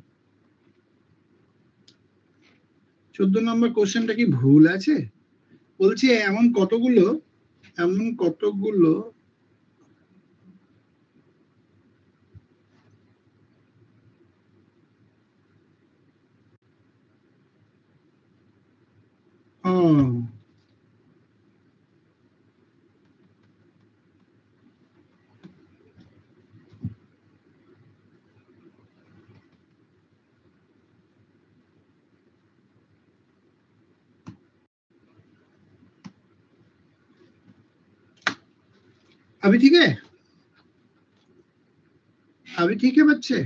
14 নম্বর কোশ্চেনটা কি ভুল আছে? বলছি এমন কতগুলো अभी ठीक है? अभी ठीक है बच्चे?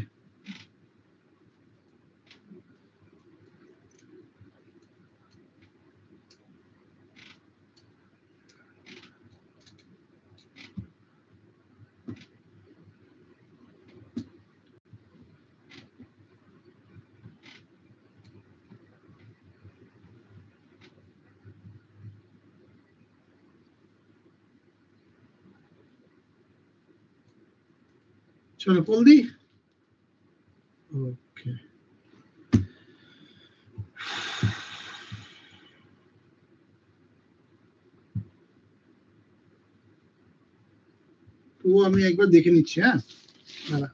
चलो खोल दी। ओके, তো আমি একবার দেখে নিচ্ছি। হ্যাঁ, দাঁড়া।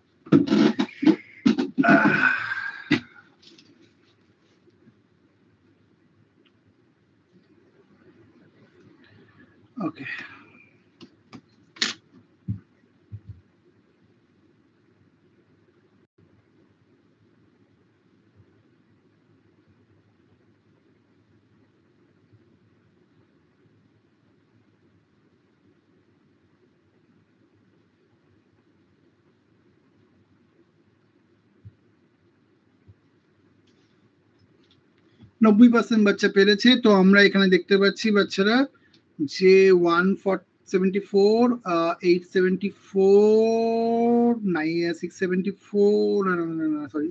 ওকে, নব্বই পার্সেন্ট বাচ্চা পেরেছে। তো আমরা এখানে দেখতে পাচ্ছি বাচ্চারা যে 174, 874, 674, সরি,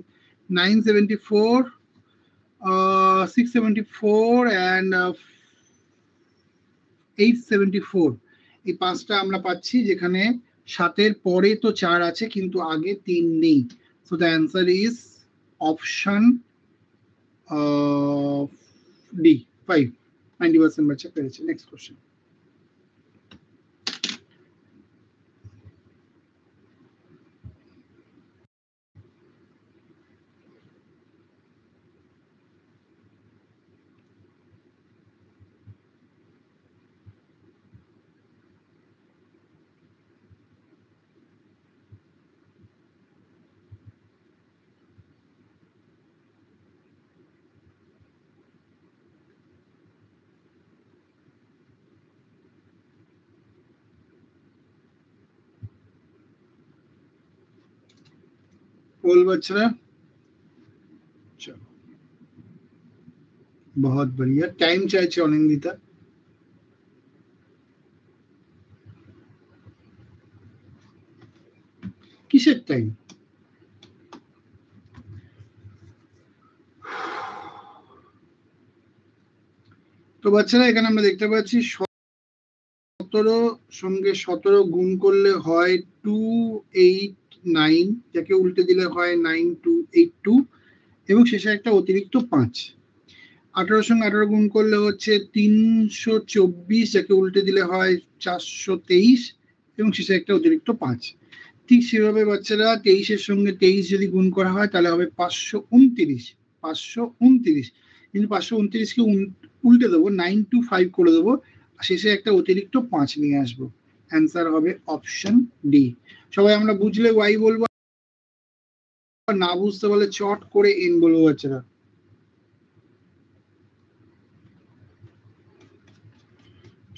974, 674 and 874, এই পাঁচটা আমরা পাচ্ছি, যেখানে 7-এর পরে তো 4 আছে কিন্তু আগে 3 নেই। So the answer is option D, 5। 90% বাচ্চা পেরেছে। Next question. बोल बच्चा, चलो बहुत बढ़िया। टाइम চাইছে অনিন্দিতা। কিসের টাইম? তো বাচ্চারা এখানে আমরা দেখতে পাচ্ছি 17 সঙ্গে 17 গুণ করলে হয় 289, যাকে উল্টে দিলে হয় 9282, এবং শেষে একটা অতিরিক্ত 5। 18 সঙ্গে 18 গুণ করলে হচ্ছে 324, যাকে উল্টে দিলে হয় 423, এবং শেষে একটা অতিরিক্ত 5। ঠিক সেভাবে বাচ্চারা 23-এর সঙ্গে 23 যদি গুণ করা হয় তাহলে হবে 529। 529, কিন্তু 529কে উল্টে দেবো, 925 করে দেবো, শেষে একটা অতিরিক্ত 5 নিয়ে আসবো। অ্যান্সার হবে অপশন ডি। সবাই আমরা বুঝলে ওয়াই বলবো, না বুঝতে পারলে চট করে এন বলবো বাচ্চারা।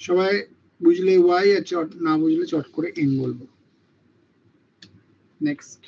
সবাই বুঝলে ওয়াই, আর চট না বুঝলে চট করে এন বলবো। নেক্সট।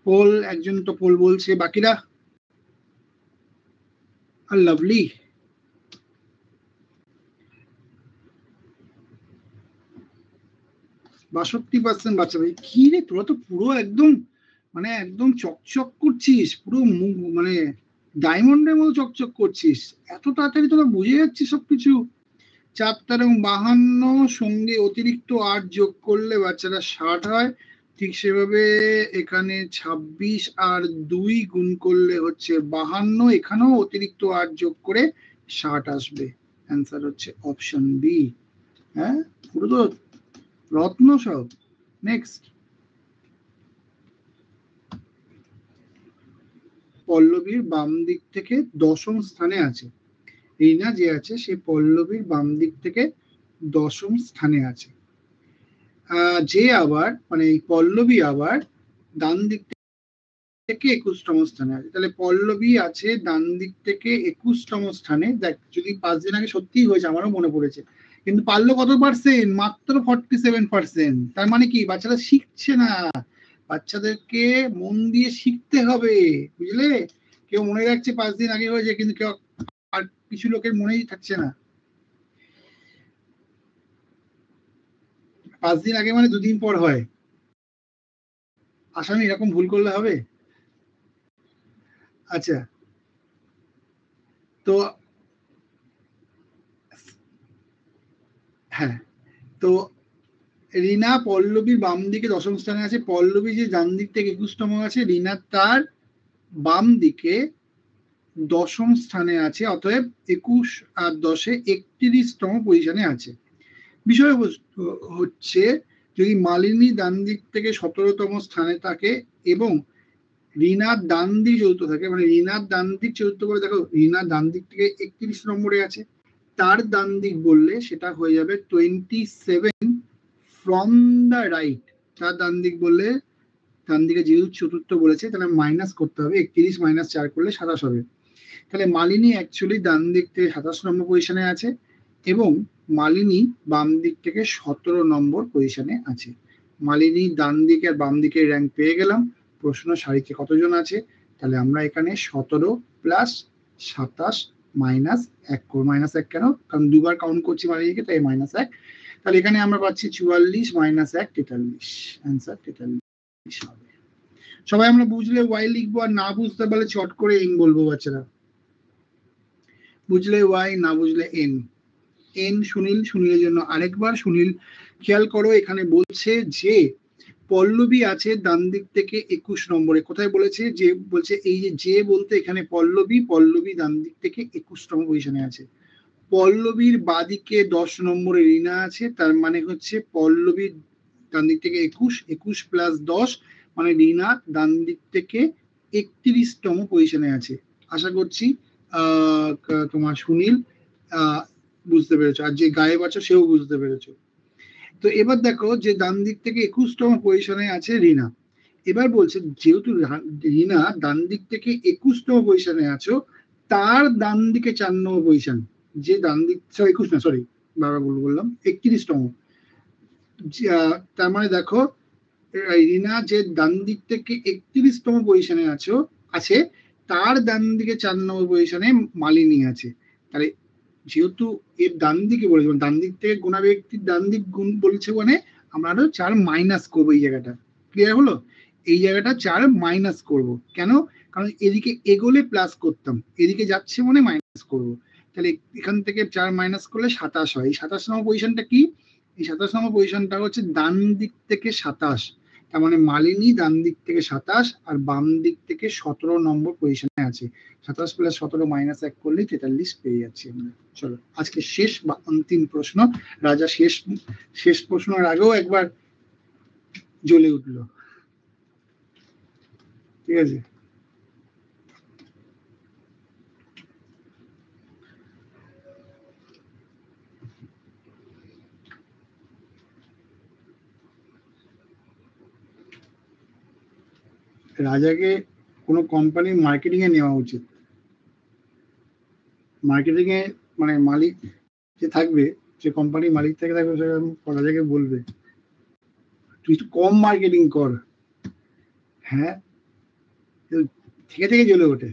পোল, একজন তো পোল বলছে, বাকিরা? লাভলি। 62% বাচ্চা ভাই। কি রে, তোরা তো পুরো একদম মানে একদম চকচক করছিস, পুরো মুখ মানে ডায়মন্ডের মতো চকচক করছিস, এত তাড়াতাড়ি তোরা বুঝে যাচ্ছিস সবকিছু। 4 এবং 52 সঙ্গে অতিরিক্ত 8 যোগ করলে বাচ্চারা 60 হয়, ঠিক সেভাবে এখানে 26 আর 2 গুণ করলে হচ্ছে 52, এখানেও অতিরিক্ত 8 যোগ করে 60 আসবে। অ্যান্সার হচ্ছে অপশন বি। হ্যাঁ, পুরো তো রত্ন সব। নেক্সট, পল্লবীর বাম দিক থেকে 10ম স্থানে আছে। রিনা যে আছে সে পল্লবীর বাম দিক থেকে 10ম স্থানে আছে। যে আবার মানে এই পল্লবী আবার ডান দিক থেকে 21তম স্থানে আছে। তাহলে পল্লবী আছে ডান দিক থেকে 21তম স্থানে। দেখ, যদি 5 দিন আগে সত্যিই হয়েছে, আমারও মনে পড়েছে, কিন্তু পারলো কত পার্সেন্ট? মাত্র 47%। তার মানে কি, বাচ্চারা শিখছে না। বাচ্চাদেরকে মন দিয়ে শিখতে হবে, বুঝলে? কেউ মনে রাখছে 5 দিন আগে হয়েছে, কিন্তু কেউ আর কিছু লোকের মনেই থাকছে না। 5 দিন আগে মানে 2 দিন পর হয়। আসামি এরকম ভুল করলে হবে? আচ্ছা, তো হ্যাঁ, তো রিনা পল্লবীর বাম দিকে 10ম স্থানে আছে। পল্লবী যে ডান দিক থেকে 21তম আছে, রিনা তার বাম দিকে 10ম স্থানে আছে। অতএব 21 আর 10-এ 31তম পজিশনে আছে। বিষয়বস্তু হচ্ছে, যদি মালিনী ডান দিক থেকে 17তম স্থানে থাকে এবং রিনার ডান দিক চতুর্থ থাকে, মানে রিনার ডান দিক চতুর্থ করে, দেখো রিনার ডান দিক থেকে 31 নম্বরে আছে, তার ডান দিক বললে সেটা হয়ে যাবে 27 ফ্রম দ্য রাইট। তার ডান দিক বললে, ডান দিকে যেহেতু চতুর্থ বলেছে তাহলে মাইনাস করতে হবে, 31 মাইনাস 4 করলে 27 হবে। তাহলে মালিনী অ্যাকচুয়ালি ডান দিক থেকে 27 নম্বর পজিশনে আছে এবং মালিনী বাম দিক থেকে 17 নম্বর পজিশনে আছে। মালিনী ডান দিকে আর বাম দিকে র্যাঙ্ক পেয়ে গেলাম। প্রশ্ন, সারিতে কতজন আছে? তাহলে আমরা এখানে 17 প্লাস 27 মাইনাস 1 করব। মাইনাস 1 কেন? কারণ দুবার কাউন্ট করছি মালিনীকে, তাই মাইনাস 1। তাহলে এখানে আমরা পাচ্ছি 44 মাইনাস 1 43। অ্যান্সার 43 হবে। সবাই আমরা বুঝলে ওয়াই লিখবো, আর না বুঝতে পারলে চট করে এন বলবো বাচ্চারা। বুঝলে ওয়াই, না বুঝলে এন। এন সুনীল, সুনীলের জন্য আরেকবার। সুনীল খেয়াল করো, এখানে বলছে যে পল্লবী আছে ডান দিক থেকে 21 নম্বরে। কোথায় বলেছে? যে বলছে এই যে বলতে এখানে পল্লবী, পল্লবী ডান দিক থেকে 21তম পজিশনে আছে। পল্লবীর বাদিকে 10 নম্বরে রিনা আছে, তার মানে হচ্ছে পল্লবীর ডান দিক থেকে 21, 21 প্লাস 10 মানে রিনা ডান দিক থেকে 31তম পজিশনে আছে। আশা করছি তোমার সুনীল বুঝতে পেরেছো, আর যে গায়েব আছো সেও বুঝতে পেরেছো। তো এবার দেখো, যে ডান দিক থেকে 21তম পজিশনে আছে রিনা। এবার বলছে যেহেতু রিনা ডান দিক থেকে 21তম পজিশনে আছো, তার ডান দিকে 4 নম্বর পজিশন, যে ডান দিক 21 না, সরি বাবা বললাম 31তম। তার মানে দেখো, রিনা যে ডান দিক থেকে 31তম পজিশনে আছে, তার ডান দিকে 4 নম্বর পজিশনে মালিনী আছে। তাহলে যেহেতু এর ডান দিকে বলেছে, ডান দিক থেকে গোনা ব্যক্তির ডান দিক গুণ বলছে, মানে আমরা আরো 4 মাইনাস করবো। এই জায়গাটা ক্লিয়ার হলো? এই জায়গাটা 4 মাইনাস করব। কেন? কারণ এদিকে এগোলে প্লাস করতাম, এদিকে যাচ্ছে মানে মাইনাস করব। তাহলে এখান থেকে 4 মাইনাস করলে 27 হয়। এই 27 নম্বর পজিশনটা কি? এই 27 নম্বর পজিশনটা হচ্ছে ডান দিক থেকে 27। তার মানে মালিনী ডান দিক থেকে 27 আর বাম দিক থেকে 17 নম্বর পজিশনে আছে। 27 প্লাস 17 মাইনাস 1 করলে 43 পেয়ে যাচ্ছি আমরা। চলো, আজকে শেষ বা অন্তিম প্রশ্ন। রাজা শেষ প্রশ্নের আগেও একবার জ্বলে উঠলো। ঠিক আছে, রাজাকে কোনো কোম্পানির মার্কেটিং এ নেওয়া উচিত। মার্কেটিং এ মানে মালিক যে থাকবে, যে কোম্পানির মালিক থেকে থাকবে, সে রাজাকে বলবে তুই একটু কম মার্কেটিং কর। হ্যাঁ, থেকে থেকে জ্বলে ওঠে।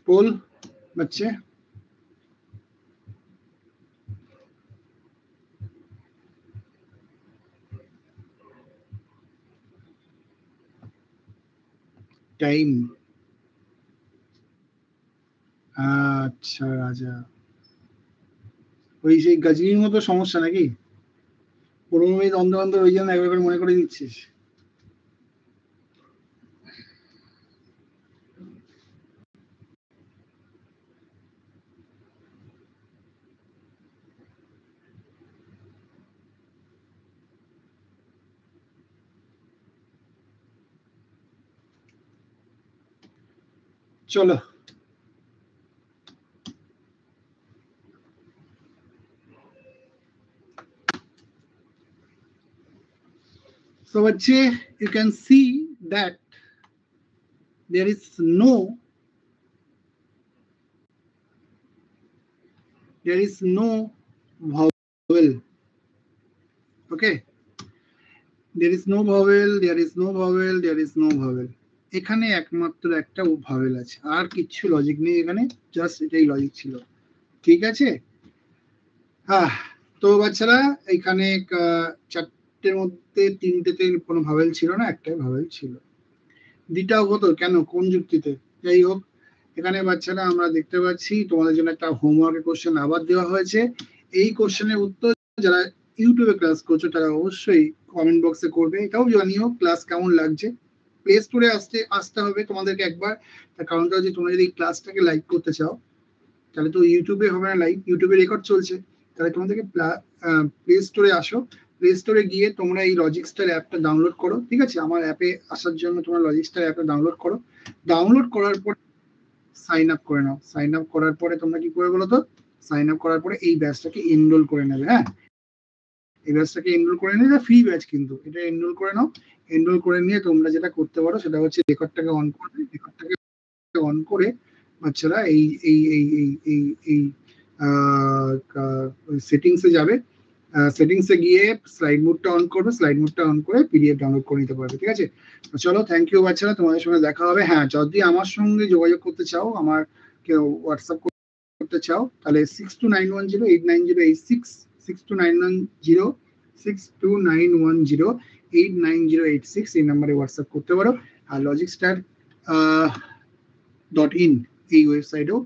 पोल बच्चे টাইম আচ্ছা রাজা ওই সেই গাজনির মতো সমস্যা নাকি 15 মিনিট অন্তর অন্তর ওই জন্য একবার মনে করে দিচ্ছিস চলো So bache, you can see that there is no vowel. Okay, there is no vowel, there is no vowel, there is no vowel. এখানে একমাত্র একটা ভাওয়েল আছে আর কিছু লজিক নেই এখানে জাস্ট এটাই লজিক ছিল ঠিক আছে তো বাচ্চারা এখানে চারটের মধ্যে তিনটেতে কোনো ভাওয়েল ছিল না একটাই ভাওয়েল ছিল দ্বিটাও হতো কেন কোন যুক্তিতে যাই হোক এখানে বাচ্চারা আমরা দেখতে পাচ্ছি তোমাদের জন্য একটা হোমওয়ার্কের কোশ্চেন আবার দেওয়া হয়েছে এই কোশ্চেনের উত্তর যারা ইউটিউবে ক্লাস করছো তারা অবশ্যই কমেন্ট বক্সে করবে এটাও জানিও ক্লাস কেমন লাগছে প্লে স্টোরে আসতে হবে তোমাদেরকে একবার তার কারণটা হচ্ছে তোমরা যদি ক্লাসটাকে লাইক করতে চাও তাহলে তো ইউটিউবে হবে না লাইভ ইউটিউবে রেকর্ড চলছে তাহলে তোমাদেরকে প্লে স্টোরে আসো প্লে স্টোরে গিয়ে তোমরা এই লজিক্সটার অ্যাপটা ডাউনলোড করো ঠিক আছে আমার অ্যাপে আসার জন্য তোমরা লজিক্সটার অ্যাপটা ডাউনলোড করো ডাউনলোড করার পর সাইন আপ করে নাও সাইন আপ করার পরে তোমরা কি করে বলো তো সাইন আপ করার পরে এই ব্যাচটাকে এনরোল করে নেবে হ্যাঁ এই ব্যাচটাকে এনরোল করে নিয়ে ফ্রি ব্যাচ কিন্তু এটা এনরোল করে নাও এনরোল করে নিয়ে তোমরা যেটা করতে পারো সেটা হচ্ছে রেকর্ডটাকে অন করবে রেকর্ডটাকে অন করে বাচ্চারা এই এই এই এই এই এই সেটিংসে যাবে সেটিংসে গিয়ে স্লাইড মোডটা অন করবে স্লাইড মোডটা অন করে পিডিএফ ডাউনলোড করে নিতে পারবে ঠিক আছে চলো থ্যাংক ইউ বাচ্চারা তোমাদের সঙ্গে দেখা হবে হ্যাঁ যদি আমার সঙ্গে যোগাযোগ করতে চাও আমার কেউ হোয়াটসঅ্যাপ করতে চাও তাহলে 6291089086 6291089086 এই নাম্বারে হোয়াটসঅ্যাপ করতে পারো আর লজিকস্টার .in এই ওয়েবসাইটেও